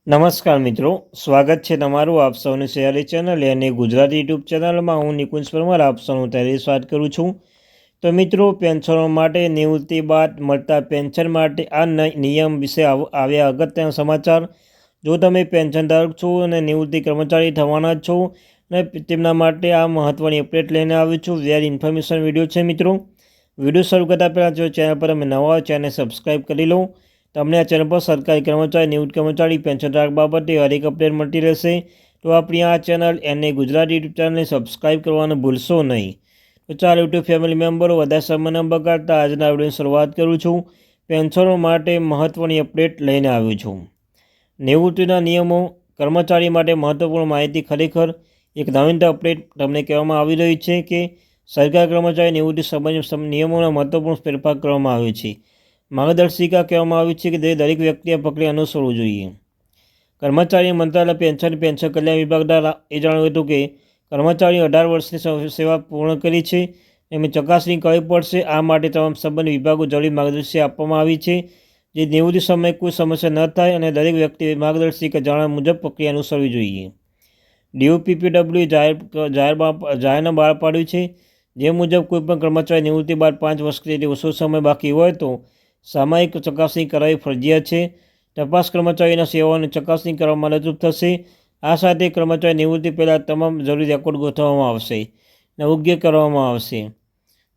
નમસ્કાર મિત્રો, સ્વાગત છે તમારું આપ સૌની સહેલી ચેનલ અને ગુજરાતી યુટ્યુબ ચેનલમાં. હું નિકુંજ પરમાર આપ સૌનું તહેરી સ્વાગત કરું છું. તો મિત્રો, પેન્શનો માટે નિવૃત્તિ બાદ મળતા પેન્શન માટે આ નિયમ વિશે આવ્યા અગત્યના સમાચાર. જો તમે પેન્શનધારક છો અને નિવૃત્તિ કર્મચારી થવાના છો અને તેમના માટે આ મહત્ત્વની અપડેટ લઈને આવ્યો છું. વેરી ઇન્ફોર્મેશન વિડીયો છે મિત્રો. વિડીયો શરૂ કરતાં પહેલાં જો ચેનલ પર તમે નવા હોય ચેનલ સબસ્ક્રાઈબ કરી લો. તમને આ ચેનલ પર સરકારી કર્મચારી, નિવૃત્ત કર્મચારી, પેન્શનધારક બાબતે હરેક અપડેટ મળતી રહેશે. તો આપણી આ ચેનલ એને ગુજરાતી યુટ્યુબ ચેનલને સબસ્ક્રાઈબ કરવાનું ભૂલશો નહીં. તો ચાલો યુટ્યુબ ફેમિલી મેમ્બરો વધારે સમય ન બગાડતા આજના વિડીયોની શરૂઆત કરું છું. પેન્શનો માટે મહત્ત્વની અપડેટ લઈને આવ્યો છું. નિવૃત્તિના નિયમો કર્મચારી માટે મહત્ત્વપૂર્ણ માહિતી. ખરેખર એક નવીનતા અપડેટ તમને કહેવામાં આવી રહી છે કે સરકારી કર્મચારી નિવૃત્તિ સંબંધિત નિયમોના મહત્ત્વપૂર્ણ ફેરફાર કરવામાં આવ્યો છે. માર્ગદર્શિકા કહેવામાં આવી છે કે દરેક વ્યક્તિએ પકડી અનુસરવું જોઈએ. કર્મચારી મંત્રાલય પેન્શન કલ્યાણ વિભાગ દ્વારા એ જણાવ્યું હતું કે કર્મચારીઓ 18 વર્ષની સેવા પૂર્ણ કરી છે એમની ચકાસણી કરવી પડશે. આ માટે તમામ સંબંધિત વિભાગો જરૂરી માર્ગદર્શિકા આપવામાં આવી છે જે નિવૃત્તિ સમયે કોઈ સમસ્યા ન થાય અને દરેક વ્યક્તિએ માર્ગદર્શિકા જણાવ્યા મુજબ પ્રક્રિયા અનુસરવી જોઈએ. DOPPW જાહેરનામું બહાર પાડ્યું છે જે મુજબ કોઈપણ કર્મચારી નિવૃત્તિ બાદ 5 વર્ષ કરતી ઓછો સમય બાકી હોય તો સામયિક ચકાસણી કરાવવી ફરજિયાત છે. તપાસ કર્મચારીના સેવાઓની ચકાસણી કરવામાં મદદરૂપ થશે. આ સાથે કર્મચારી નિવૃત્તિ પહેલાં તમામ જરૂરી રેકોર્ડ ગોઠવવામાં આવશે અને યોગ્ય કરવામાં આવશે.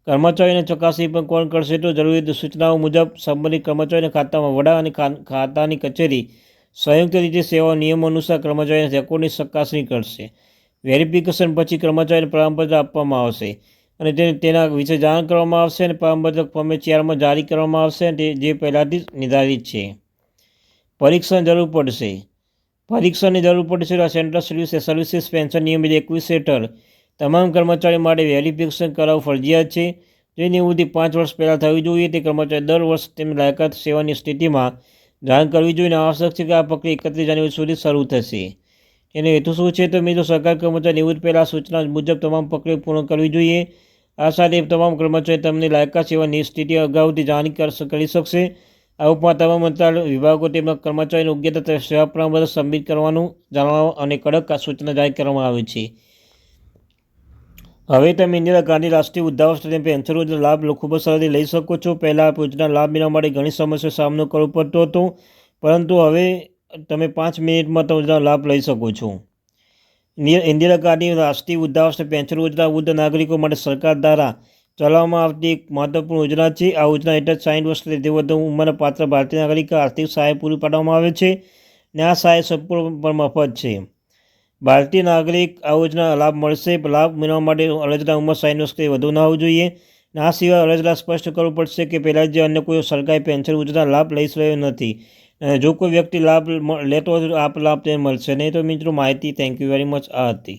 કર્મચારીની ચકાસણી પણ કોણ કરશે? તો જરૂરી સૂચનાઓ મુજબ સંબંધિત કર્મચારીના ખાતામાં વડા અને ખાતાની કચેરી સંયુક્ત રીતે સેવા નિયમો અનુસાર કર્મચારીના રેકોર્ડની ચકાસણી કરશે. વેરિફિકેશન પછી કર્મચારીને પ્રમાણપત્ર આપવામાં આવશે અને તેના વિશે જાણ કરવામાં આવશે અને પ્રમાણપત્ર ફોર્મ 4માં જારી કરવામાં આવશે જે પહેલાંથી જ નિર્ધારિત છે. પરીક્ષણની જરૂર પડશે. પરીક્ષણની જરૂર પડશે. સેન્ટ્રલ સર્વિસીસ પેન્શન નિયમ 21 હેઠળ તમામ કર્મચારીઓ માટે વેરિફિકેશન કરાવવું ફરજિયાત છે. જે નિવૃત્તિ 5 વર્ષ પહેલાં થવી જોઈએ તે કર્મચારી દર વર્ષ તેમની લાયકાત સેવાની સ્થિતિમાં જાણ કરવી જોઈએ. આવશ્યક છે કે આ પ્રક્રિયા 31 જાન્યુઆરી સુધી શરૂ થશે. એનો હેતુ શું છે? તો મિત્રો, સરકારી કર્મચારી નિવૃત્તિ પહેલાં સૂચના મુજબ તમામ પ્રક્રિયા પૂર્ણ કરવી જોઈએ. આ સાથે તમામ કર્મચારી તેમની લાયકાત સેવાની સ્થિતિ અગાઉથી જાણ કરી શકશે. આ ઉપરાંત તમામ મંત્રાલય વિભાગો તેમના કર્મચારીની યોગ્યતા સેવા પ્રમાણપત્ર સબમિટ કરવાનું જાણવા અને કડક સૂચના જારી કરવામાં આવી છે. હવે તમે ઇન્દિરા ગાંધી રાષ્ટ્રીય વૃદ્ધાવસ્થા પેન્શન યોજના લાભ ખૂબ જ સરળથી લઈ શકો છો. પહેલાં આ યોજના લાભ મેળવવા માટે ઘણી સમસ્યાનો સામનો કરવો પડતો હતો, પરંતુ હવે તમે 5 મિનિટમાં યોજનાનો લાભ લઈ શકો છો. ઇન્દિરા ગાંધી રાષ્ટ્રીય વૃદ્ધાવસ્થા પેન્શન યોજના વૃદ્ધ નાગરિકો માટે સરકાર દ્વારા ચલાવવામાં આવતી એક મહત્વપૂર્ણ યોજના છે. આ યોજના હેઠળ 60 વર્ષથી વધુ ઉંમરના પાત્ર ભારતીય નાગરિકો આર્થિક સહાય પૂરી પાડવામાં આવે છે અને આ સહાય સંપૂર્ણ મફત છે. ભારતીય નાગરિક આ યોજના લાભ મળશે. લાભ મેળવવા માટે અરજદાર ઉંમર 60 વર્ષથી વધુ ન હોવી જોઈએ અને આ સિવાય અરજદાર સ્પષ્ટ કરવું પડશે કે પહેલાં જે અન્ય કોઈ સરકારી પેન્શન યોજના લાભ લઈ રહ્યો નથી. જો કોઈ વ્યક્તિ લાભ લેતો હોય તો આ લાભ તેને મળશે નહીં. તો મિત્રો, માહિતી થેન્ક યુ વેરી મચ આ હતી.